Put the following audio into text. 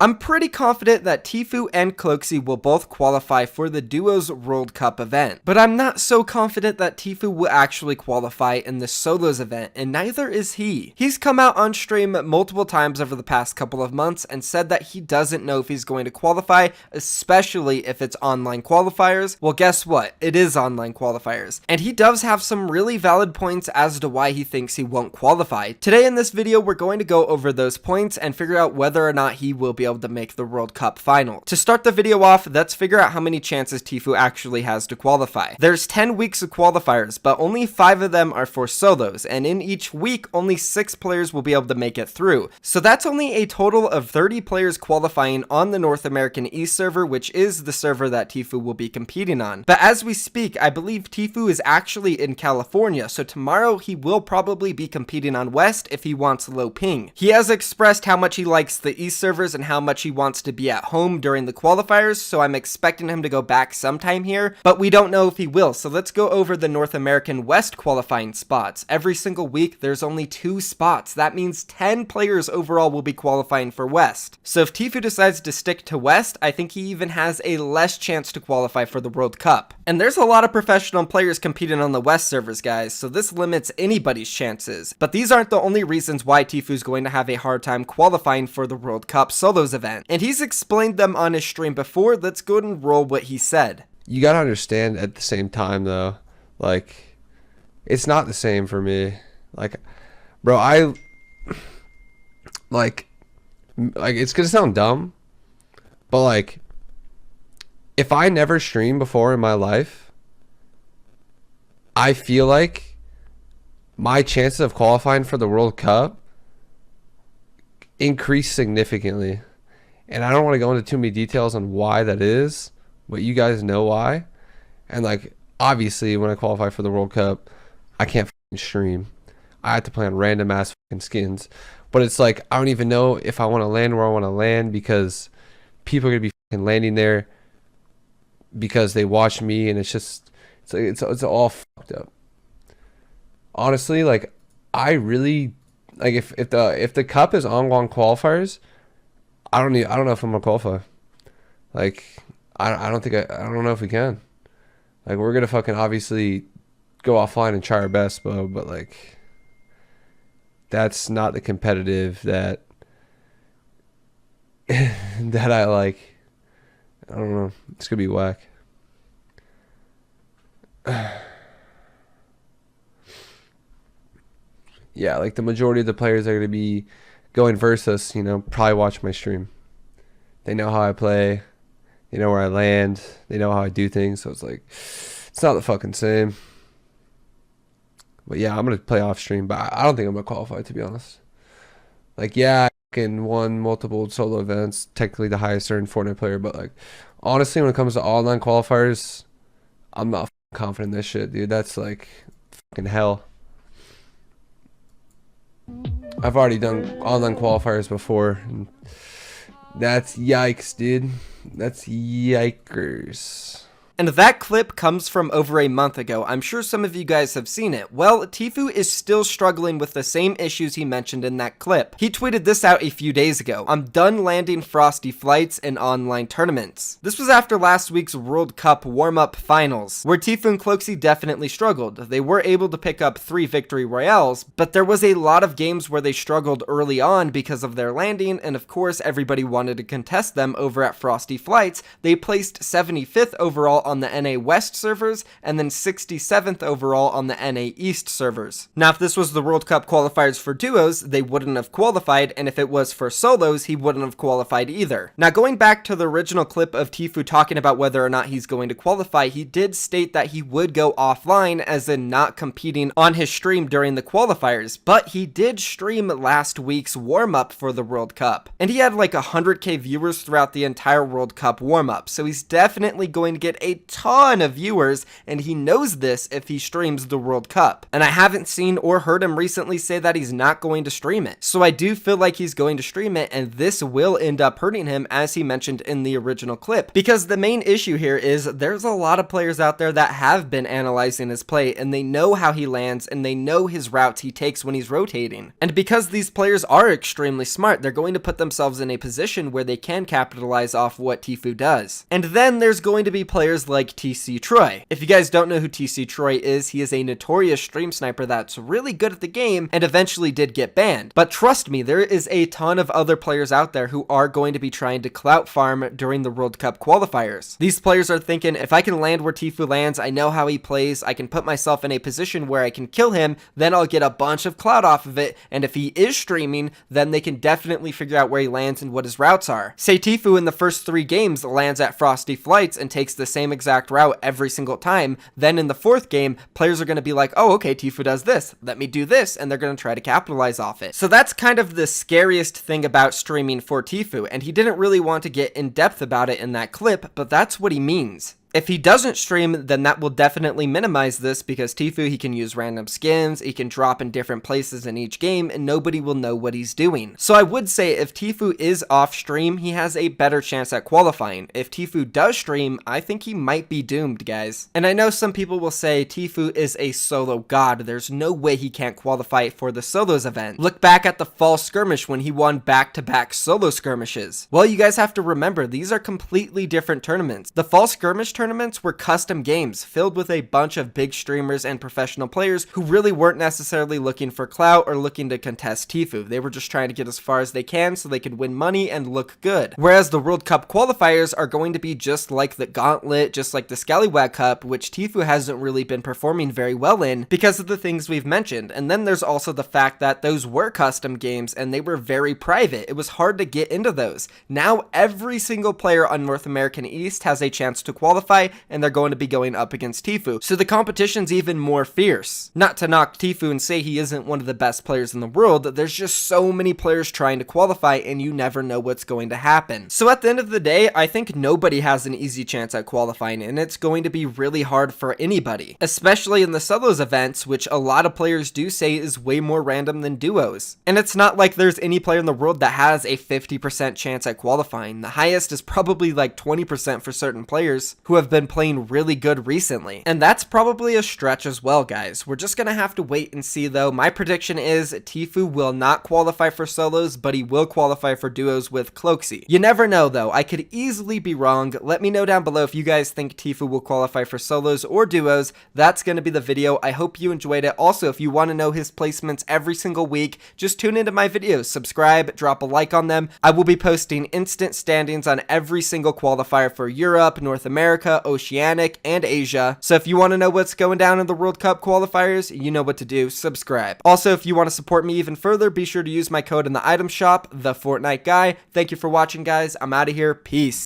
I'm pretty confident that Tfue and Cloakzy will both qualify for the Duos World Cup event, but I'm not so confident that Tfue will actually qualify in the Solos event, and neither is he. He's come out on stream multiple times over the past couple of months and said that he doesn't know if he's going to qualify, especially if it's online qualifiers. Well, guess what? It is online qualifiers, and he does have some really valid points as to why he thinks he won't qualify. Today in this video, we're going to go over those points and figure out whether or not he will be able to make the World Cup final. To start the video off, let's figure out how many chances Tfue actually has to qualify. There's 10 weeks of qualifiers, but only 5 of them are for solos, and in each week, only 6 players will be able to make it through. So that's only a total of 30 players qualifying on the North American East server, which is the server that Tfue will be competing on. But as we speak, I believe Tfue is actually in California, so tomorrow he will probably be competing on West if he wants low ping. He has expressed how much he likes the East servers and how much he wants to be at home during the qualifiers, so I'm expecting him to go back sometime here, but we don't know if he will. So let's go over the North American West qualifying spots. Every single week there's only 2 spots. That means 10 players overall will be qualifying for West. So if Tfue decides to stick to West, I think he even has a less chance to qualify for the World Cup. And there's a lot of professional players competing on the West servers, guys, so this limits anybody's chances. But these aren't the only reasons why Tfue's going to have a hard time qualifying for the World Cup Solos event, and he's explained them on his stream before. Let's go ahead and roll what he said. You gotta understand at the same time though, like, it's not the same for me. Like, bro, like it's gonna sound dumb, but like, if I never streamed before in my life, I feel like my chances of qualifying for the World Cup increase significantly. And I don't want to go into too many details on why that is, but you guys know why. And like, obviously when I qualify for the World Cup, I can't stream. I have to play on random ass fucking skins. But it's like, I don't even know if I want to land where I want to land, because people are going to be fucking landing there because they watch me, and it's just, it's all fucked up. Honestly, like, I really, like, if the cup is on qualifiers, I don't know if I'm gonna qualify. Like, I don't know if we can. Like, we're gonna fucking obviously go offline and try our best, but like, that's not the competitive that that I like. I don't know. It's gonna be whack. Yeah, like the majority of the players are going to be going versus, you know, probably watch my stream. They know how I play. They know where I land. They know how I do things. So it's like, it's not the fucking same. But yeah, I'm going to play off stream, but I don't think I'm going to qualify, to be honest. Like, yeah, I can won multiple solo events, technically the highest earned Fortnite player, but like, honestly, when it comes to online qualifiers, I'm not confident in this shit, dude. That's like fucking hell. I've already done online qualifiers before, and that's yikes, dude. That's yikers. And that clip comes from over a month ago. I'm sure some of you guys have seen it. Well, Tfue is still struggling with the same issues he mentioned in that clip. He tweeted this out a few days ago. I'm done landing frosty flights in online tournaments. This was after last week's World Cup warm-up finals, where Tfue and Cloakzy definitely struggled. They were able to pick up 3 victory royales, but there was a lot of games where they struggled early on because of their landing, and of course everybody wanted to contest them over at Frosty Flights. They placed 75th overall on the NA West servers, and then 67th overall on the NA East servers. Now, if this was the World Cup qualifiers for duos, they wouldn't have qualified, and if it was for solos, he wouldn't have qualified either. Now, going back to the original clip of Tfue talking about whether or not he's going to qualify, he did state that he would go offline, as in not competing on his stream during the qualifiers, but he did stream last week's warm-up for the World Cup, and he had like 100k viewers throughout the entire World Cup warm-up, so he's definitely going to get a a ton of viewers, and he knows this if he streams the World Cup. And I haven't seen or heard him recently say that he's not going to stream it. So I do feel like he's going to stream it, and this will end up hurting him, as he mentioned in the original clip. Because the main issue here is there's a lot of players out there that have been analyzing his play, and they know how he lands, and they know his routes he takes when he's rotating. And because these players are extremely smart, they're going to put themselves in a position where they can capitalize off what Tfue does. And then there's going to be players like Tfue. If you guys don't know who Tfue is, he is a notorious stream sniper that's really good at the game and eventually did get banned. But trust me, there is a ton of other players out there who are going to be trying to clout farm during the World Cup qualifiers. These players are thinking, if I can land where Tfue lands, I know how he plays, I can put myself in a position where I can kill him, then I'll get a bunch of clout off of it, and if he is streaming, then they can definitely figure out where he lands and what his routes are. Say Tfue in the first 3 games lands at Frosty Flights and takes the same exact route every single time, then in the 4th game, players are going to be like, oh, okay, Tfue does this, let me do this, and they're going to try to capitalize off it. So that's kind of the scariest thing about streaming for Tfue, and he didn't really want to get in depth about it in that clip, but that's what he means. If he doesn't stream, then that will definitely minimize this, because Tfue, he can use random skins, he can drop in different places in each game, and nobody will know what he's doing. So I would say if Tfue is off stream, he has a better chance at qualifying. If Tfue does stream, I think he might be doomed, guys. And I know some people will say Tfue is a solo god, there's no way he can't qualify for the solos event. Look back at the fall skirmish when he won back-to-back solo skirmishes. Well, you guys have to remember, these are completely different tournaments. The fall skirmish tournaments were custom games filled with a bunch of big streamers and professional players who really weren't necessarily looking for clout or looking to contest Tfue. They were just trying to get as far as they can so they could win money and look good. Whereas the World Cup qualifiers are going to be just like the Gauntlet, just like the Scallywag Cup, which Tfue hasn't really been performing very well in because of the things we've mentioned. And then there's also the fact that those were custom games and they were very private. It was hard to get into those. Now every single player on North American East has a chance to qualify, and they're going to be going up against Tfue. So the competition's even more fierce. Not to knock Tfue and say he isn't one of the best players in the world, there's just so many players trying to qualify and you never know what's going to happen. So at the end of the day, I think nobody has an easy chance at qualifying, and it's going to be really hard for anybody. Especially in the solos events, which a lot of players do say is way more random than duos. And it's not like there's any player in the world that has a 50% chance at qualifying. The highest is probably like 20% for certain players who have been playing really good recently. And that's probably a stretch as well, guys. We're just gonna have to wait and see though. My prediction is Tfue will not qualify for solos, but he will qualify for duos with Cloaksy. You never know though. I could easily be wrong. Let me know down below if you guys think Tfue will qualify for solos or duos. That's gonna be the video. I hope you enjoyed it. Also, if you want to know his placements every single week, just tune into my videos, subscribe, drop a like on them. I will be posting instant standings on every single qualifier for Europe, North America, Oceanic, and Asia. So if you want to know what's going down in the World Cup qualifiers, you know what to do. Subscribe. Also, if you want to support me even further, be sure to use my code in the item shop, the Fortnite guy. Thank you for watching, guys. I'm out of here. Peace.